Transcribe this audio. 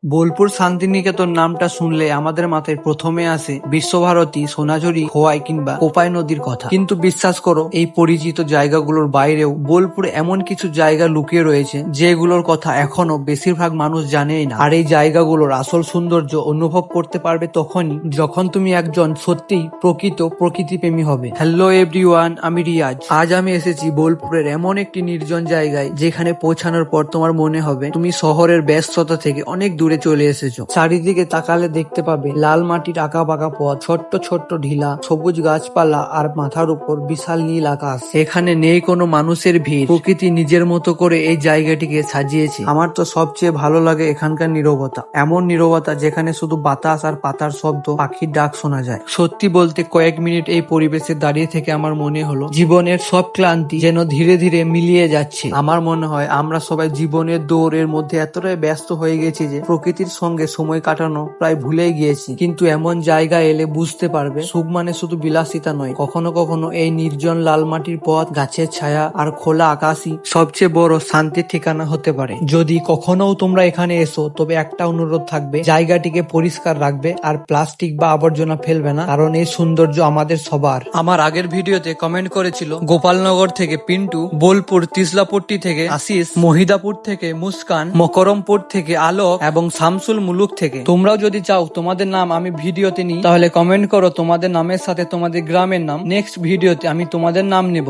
বোলপুর শান্তিনিকেতন নামটা শুনলে আমাদের মাথায় প্রথমে আসে বিশ্বভারতী, সোনাঝুরি, খোয়াই কিংবা কোপাই নদীর কথা। কিন্তু বিশ্বাস করো, এই পরিচিত জায়গাগুলোর বাইরেও বোলপুর এমন কিছু জায়গা লুকিয়ে রয়েছে যেগুলোর কথা এখনো বেশিরভাগ মানুষ জানেই না। আর এই জায়গাগুলোর আসল সৌন্দর্য অনুভব করতে পারবে তখনই যখন তুমি একজন সত্যিই প্রকৃত প্রকৃতিপ্রেমী হবে। হ্যালো এভরিওয়ান, আমি রিয়াজ। আজ আমি এসেছি বোলপুরের এমন একটি নির্জন জায়গায় যেখানে পৌঁছানোর পর তোমার মনে হবে তুমি শহরের ব্যস্ততা থেকে অনেক দূরে চলে এসেছো। চারিদিকে তাকালে দেখতে পাবে লাল মাটির আঁকা বাঁকা পথ, ছোট্ট ছোট্ট ঢিলা, সবুজ গাছপালা আর মাথার উপর বিশাল নীল আকাশ। এখানে নেই কোনো মানুষের ভিড়, প্রকৃতি নিজের মতো করে এই জায়গাটিকে সাজিয়েছে। আমার তো সবচেয়ে ভালো লাগে এখানকার নীরবতা, এমন নীরবতা যেখানে শুধু বাতাস আর পাতার শব্দ, পাখির ডাক শোনা যায়। সত্যি বলতে কয়েক মিনিট এই পরিবেশে দাঁড়িয়ে থেকে আমার মনে হলো জীবনের সব ক্লান্তি যেন ধীরে ধীরে মিলিয়ে যাচ্ছে। আমার মনে হয় আমরা সবাই জীবনের দৌড়ের মধ্যে এতটাই ব্যস্ত হয়ে গেছি যে প্রকৃতির সঙ্গে সময় কাটানো প্রায় ভুলেই গিয়েছি। কিন্তু এমন জায়গা এলে বুঝতে পারবে সুখ মানে শুধু বিলাসিতা নয়, কখনো কখনো এই নির্জন লাল মাটির পথ, গাছের ছায়া আর খোলা আকাশই সবচেয়ে বড় শান্তির ঠিকানা হতে পারে। যদি কখনো তোমরা এখানে এসো তবে একটা অনুরোধ থাকবে, জায়গাটিকে পরিষ্কার রাখবে আর প্লাস্টিক বা আবর্জনা ফেলবে না, কারণ এই সৌন্দর্য আমাদের সবার। আমার আগের ভিডিওতে কমেন্ট করেছিল গোপালনগর থেকে পিন্টু, বোলপুর তিসলাপট্টি থেকে আশিস, মহিদাপুর থেকে মুস্কান, মকরমপুর থেকে আলোক এবং শামসুল মুলুক থেকে। তোমরাও যদি চাও তোমাদের নাম আমি ভিডিওতে নিই তাহলে কমেন্ট করো তোমাদের নামের সাথে তোমাদের গ্রামের নাম। নেক্সট ভিডিওতে আমি তোমাদের নাম নেব।